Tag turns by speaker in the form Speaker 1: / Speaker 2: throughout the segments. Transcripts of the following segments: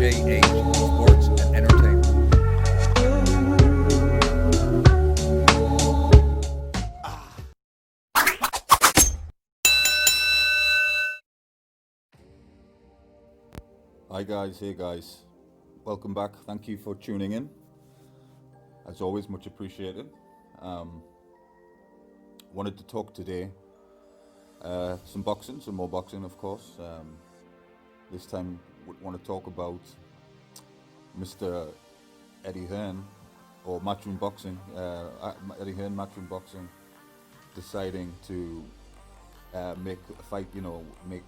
Speaker 1: MJH Sports and Entertainment.
Speaker 2: Hi guys, hey guys, welcome back. Thank you for tuning in. As always, much appreciated. Wanted to talk today some boxing, some more boxing, of course. This time, want to talk about Mr. Eddie Hearn, or Matchroom Boxing. Eddie Hearn, Matchroom Boxing, deciding to make a fight, make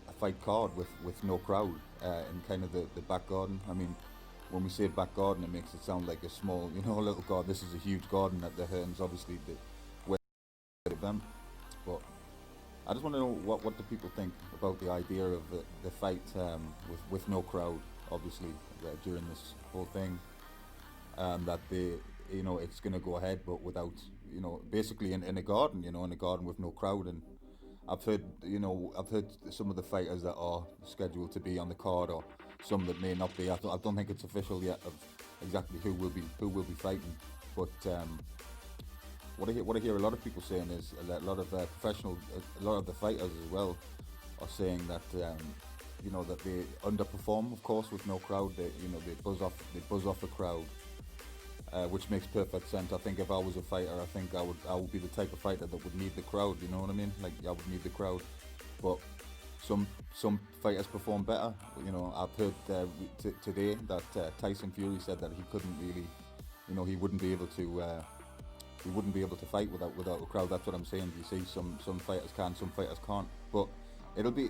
Speaker 2: a fight card with no crowd in kind of the back garden. I mean, when we say back garden, it makes it sound like a small, little garden. This is a huge garden at the Hearns, obviously, the event. But I just want to know what the people think about the idea of the fight with no crowd, obviously, during this whole thing. That it's going to go ahead, but without, basically in a garden, in a garden with no crowd. And I've heard some of the fighters that are scheduled to be on the card, or some that may not be. I don't think it's official yet of exactly who will be fighting. But what I hear a lot of people saying is that a lot of the fighters as well are saying that that they underperform, of course, with no crowd. They buzz off the crowd. Which makes perfect sense. I think if I was a fighter, I think I would be the type of fighter that would need the crowd. You know what I mean? Like, I would need the crowd. But some fighters perform better. I've heard today that Tyson Fury said that he couldn't really, he wouldn't be able to fight without a crowd. That's what I'm saying. You see, some fighters can, some fighters can't. But it'll be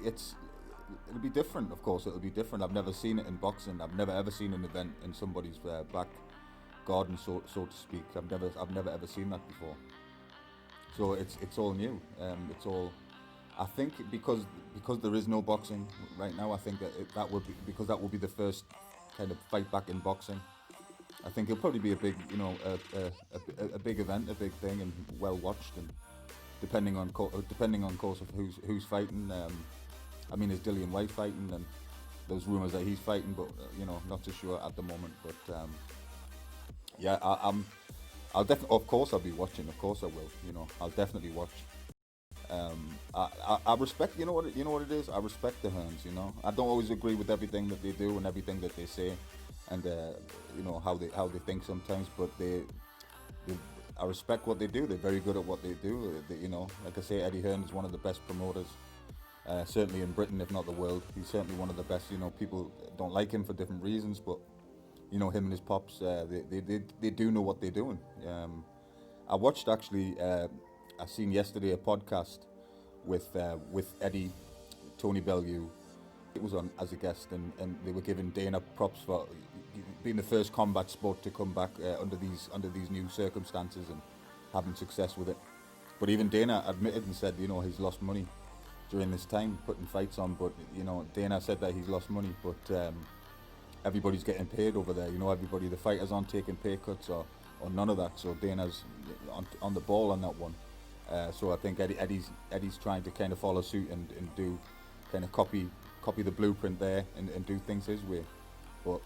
Speaker 2: different. Of course, it'll be different. I've never seen it in boxing. I've never ever seen an event in somebody's back garden, so to speak. I've never ever seen that before. So it's all new. It's all. I think because there is no boxing right now. I think that would be the first kind of fight back in boxing. I think it'll probably be a big, a big event, a big thing, and well watched. And depending on course of who's fighting. I mean, is Dillian White fighting? And there's rumours that he's fighting, but not too sure at the moment. But yeah, I'll definitely. Of course, I'll be watching. Of course, I will. I'll definitely watch. I respect. You know what it is. I respect the Hearns. I don't always agree with everything that they do and everything that they say, and how they think sometimes. But I respect what they do. They're very good at what they do. Like I say, Eddie Hearn is one of the best promoters. Certainly in Britain, if not the world. He's certainly one of the best. People don't like him for different reasons, but him and his pops, they do know what they're doing. I watched actually. I seen yesterday a podcast with Eddie, Tony Bellew. It was on as a guest, and they were giving Dana props for being the first combat sport to come back under these new circumstances and having success with it. But even Dana admitted and said, he's lost money during this time putting fights on. But Dana said that he's lost money, but everybody's getting paid over there. Everybody, the fighters aren't taking pay cuts or none of that. So Dana's on the ball on that one. So I think Eddie's trying to kind of follow suit and do kind of copy the blueprint there and do things his way. But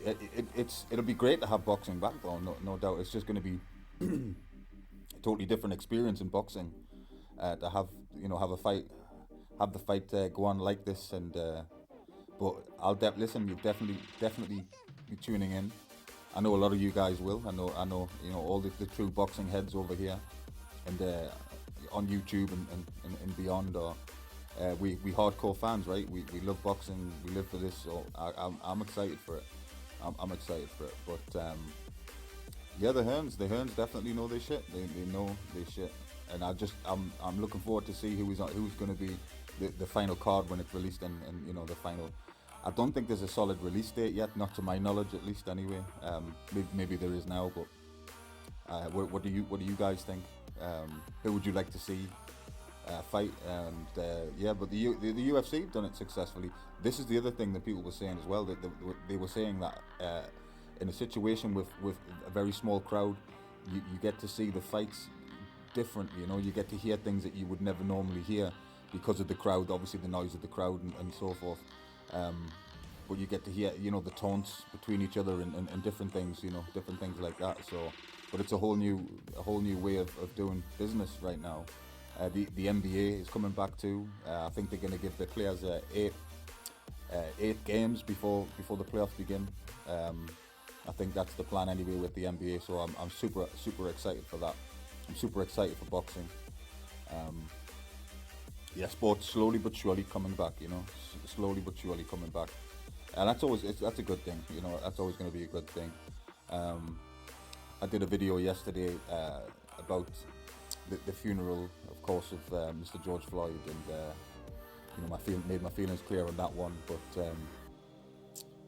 Speaker 2: it'll be great to have boxing back though, no doubt. It's just going to be a totally different experience in boxing to have the fight go on like this. And but I'll listen. You'll definitely be tuning in. I know a lot of you guys will. I know all the true boxing heads over here and on YouTube and beyond are we hardcore fans, right? We love boxing. We live for this. So I'm excited for it. I'm excited for it. But yeah, the Hearns definitely know their shit. They know their shit. And I'm looking forward to see who's going to be the final card when it's released and the final. I don't think there's a solid release date yet, not to my knowledge at least. Anyway, maybe there is now, but what do you guys think? Who would you like to see fight? And yeah, but the UFC have done it successfully. This is the other thing that people were saying as well. That they were saying that in a situation with a very small crowd, you get to see the fights differently. You get to hear things that you would never normally hear because of the crowd, obviously the noise of the crowd and so forth. but you get to hear, the taunts between each other and different things, different things like that. So, but it's a whole new way of doing business right now. The NBA is coming back too. I think they're going to give the players eight games before the playoffs begin. I think that's the plan anyway with the NBA. So I'm super excited for that. I'm super excited for boxing. Yeah, sports slowly but surely coming back. Slowly but surely coming back, and that's a good thing. That's always going to be a good thing. I did a video yesterday about the funeral, of course, of Mr. George Floyd, and made my feelings clear on that one. But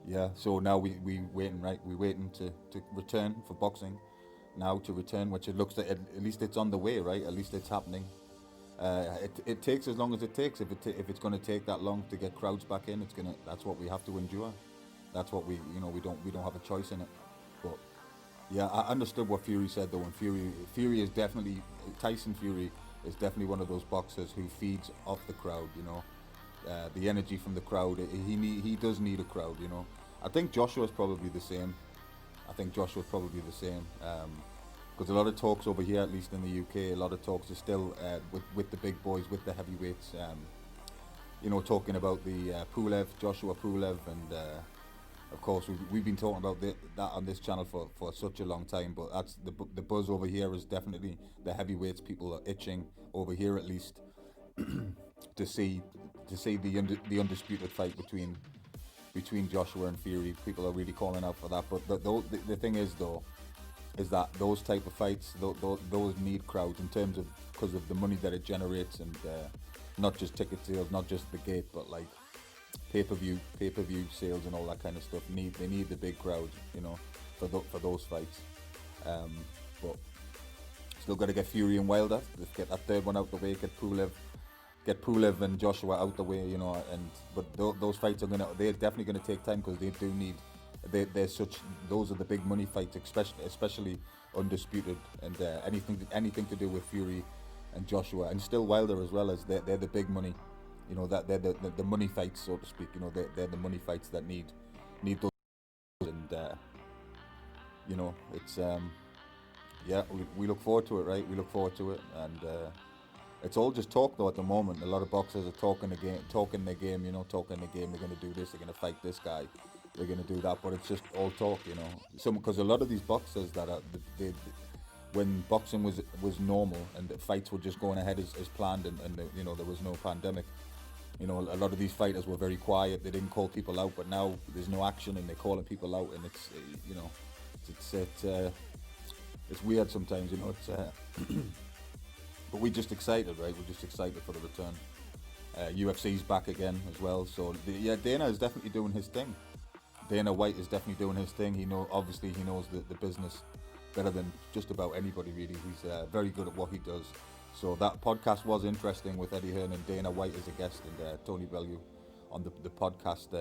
Speaker 2: yeah, so now we waiting, right? We're waiting to return for boxing now to return, which it looks like at least it's on the way, right? At least it's happening. It takes as long as it takes. If it's going to take that long to get crowds back in, that's what we have to endure. That's what we don't have a choice in it. But yeah, I understood what Fury said though. And Fury is definitely Tyson Fury is definitely one of those boxers who feeds off the crowd. The energy from the crowd. He does need a crowd. I think Joshua's probably the same. Because a lot of talks over here, at least in the UK, a lot of talks are still with the big boys, with the heavyweights. Talking about the Joshua Pulev, and of course we've been talking about that on this channel for such a long time. But that's the buzz over here is definitely the heavyweights. People are itching over here, at least, to see the undisputed fight between Joshua and Fury. People are really calling out for that. But the thing is though, is that those type of fights, those need crowds in terms of because of the money that it generates, and not just ticket sales, not just the gate, but like pay-per-view sales and all that kind of stuff. They need the big crowd, for those fights. But still got to get Fury and Wilder. Let's get that third one out the way. Get Pulev and Joshua out the way, but those fights they're definitely gonna take time because they do need. Those are the big money fights, especially undisputed, and anything to do with Fury and Joshua, and still Wilder as well, as they're the big money, that they're the money fights, so to speak. They're the money fights that need those, and it's yeah, we look forward to it, right? We look forward to it, and it's all just talk though at the moment. A lot of boxers are talking the game. They're going to do this. They're going to fight this guy. They're going to do that. But it's just all talk, because a lot of these boxers that are, when boxing was normal and the fights were just going ahead as planned, and there was no pandemic. A lot of these fighters were very quiet. They didn't call people out. But now there's no action and they're calling people out, and it's weird sometimes. But we're just excited, right? We're just excited for the return. UFC's back again as well. So Dana is definitely doing his thing. Dana White is definitely doing his thing. Obviously he knows the business better than just about anybody really. He's very good at what he does. So that podcast was interesting with Eddie Hearn and Dana White as a guest, and Tony Bellew on the podcast.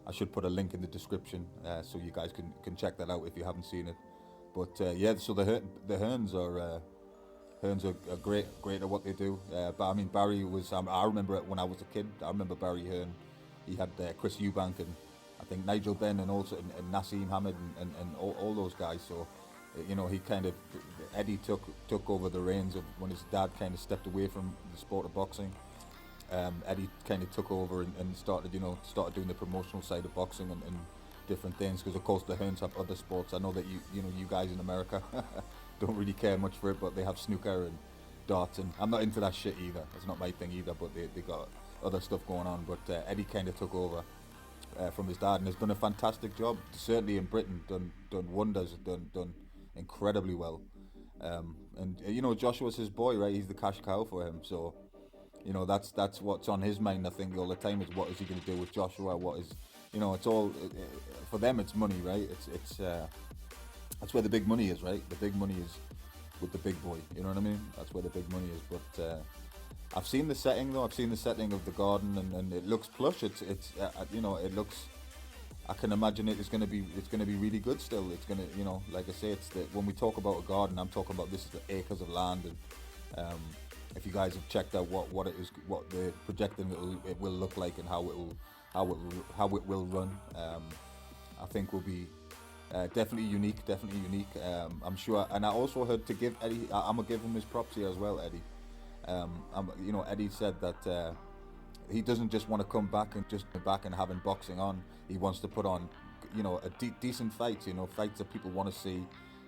Speaker 2: I should put a link in the description so you guys can check that out if you haven't seen it. But so the Hearns are. Hearns are great at what they do. But I mean, Barry was. I remember it when I was a kid. I remember Barry Hearn. He had Chris Eubank and I think Nigel Benn, and also and Nassim Hamed and all those guys. So he kind of, Eddie took over the reins of when his dad kind of stepped away from the sport of boxing. Eddie kind of took over and started doing the promotional side of boxing and different things, because of course the Hearns have other sports. I know that you guys in America don't really care much for it, but they have snooker and darts, and I'm not into that shit either. It's not my thing either, but they got other stuff going on. But Eddie kind of took over from his dad and has done a fantastic job. Certainly in Britain, done wonders, done incredibly well. And Joshua's his boy, right? He's the cash cow for him. So that's what's on his mind, I think, all the time, is what is he going to do with Joshua? What is, it's all for them. It's money, right? It's that's where the big money is, right? The big money is with the big boy. You know what I mean? That's where the big money is. But I've seen the setting though. I've seen the setting of the garden, and it looks plush. It looks. I can imagine it's going to be really good still. It's going to, like I say, when we talk about a garden, I'm talking about this is the acres of land, and if you guys have checked out what it is, what they're projecting it will look like, and how it will run, I think will be definitely unique. I'm sure, and I also heard to give Eddie. I'm gonna give him his props here as well, Eddie. Eddie said that he doesn't just want to come back and having boxing on. He wants to put on, a decent fights. Fights that people want to see,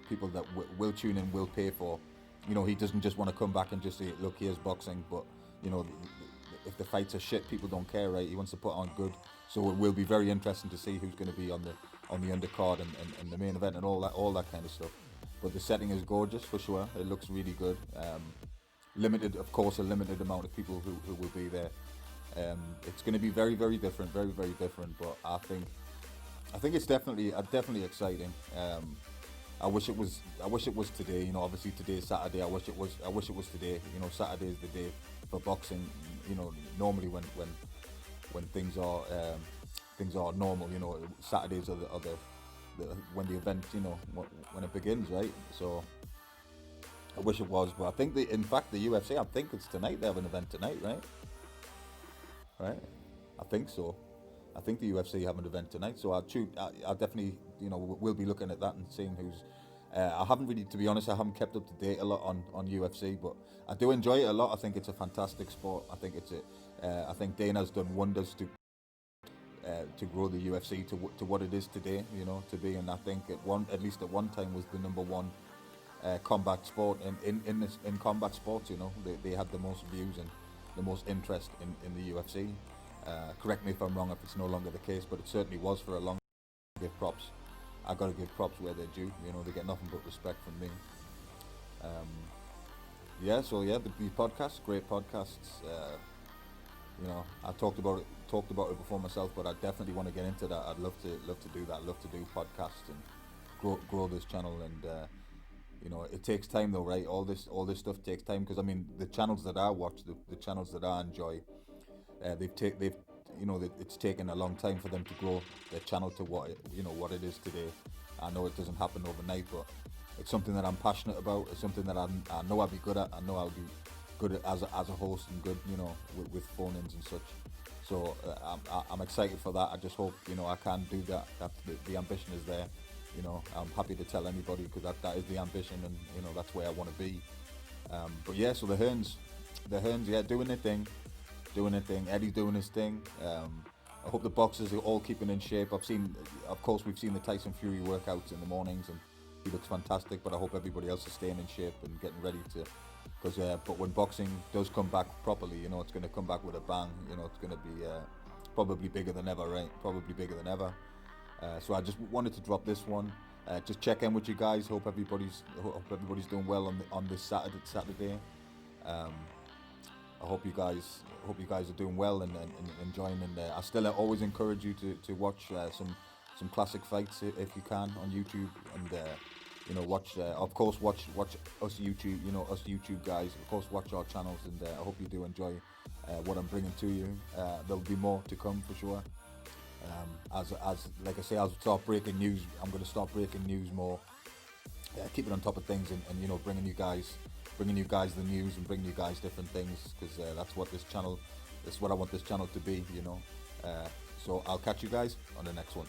Speaker 2: people that will tune in, will pay for. He doesn't just want to come back and just say, look, here's boxing. But if the fights are shit, people don't care, right? He wants to put on good. So it will be very interesting to see who's going to be on the undercard and the main event and all that kind of stuff. But the setting is gorgeous for sure. It looks really good. Limited, of course, a limited amount of people who will be there. It's going to be very, very different, very, very different. But I think it's definitely exciting. I wish it was today. Obviously today is Saturday. I wish it was today. Saturday is the day for boxing. Normally when things are normal. Saturdays are the when the event, when it begins, right? So I wish it was, but I think in fact the UFC, I think it's tonight. They have an event tonight, right? Right? I think so. I think the UFC have an event tonight, so I'll definitely, we'll be looking at that and seeing who's. I haven't really, to be honest, I haven't kept up to date a lot on UFC, but I do enjoy it a lot. I think it's a fantastic sport. I think Dana's done wonders to grow the UFC to what it is today, to be. And I think at least at one time was the number one combat sport in combat sports. They had the most views and the most interest in the UFC. Correct me if I'm wrong if it's no longer the case, but it certainly was for a long time. Give props. I gotta give props where they're due. They get nothing but respect from me. The podcasts, great podcasts. I talked about it before myself, but I definitely want to get into that. I'd love to do that. I'd love to do podcasts and grow this channel. And it takes time though, right? All this stuff takes time, because the channels that I watch, the channels that I enjoy, it's taken a long time for them to grow their channel to what it is today. I know it doesn't happen overnight, but it's something that I'm passionate about. It's something that I know I'll be good at. I know I'll be good at as a host and good, with phone-ins and such. So I'm excited for that. I just hope I can do that. The ambition is there. I'm happy to tell anybody, because that is the ambition, and that's where I want to be. But yeah, so the Hearns, yeah, doing their thing. Eddie's doing his thing. I hope the boxers are all keeping in shape. We've seen the Tyson Fury workouts in the mornings, and he looks fantastic. But I hope everybody else is staying in shape and getting ready to. But when boxing does come back properly, it's going to come back with a bang. It's going to be probably bigger than ever, right? Probably bigger than ever. So I just wanted to drop this one. Just check in with you guys. Hope everybody's doing well on this Saturday. I hope you guys are doing well and enjoying. And I still always encourage you to watch some classic fights if you can on YouTube, and watch us YouTube guys. Of course, watch our channels, and I hope you do enjoy what I'm bringing to you. There'll be more to come for sure. As like I say, I'll start breaking news. I'm going to start breaking news more, keeping on top of things, and bringing you guys the news and bringing you guys different things, because that's what I want this channel to be. So I'll catch you guys on the next one.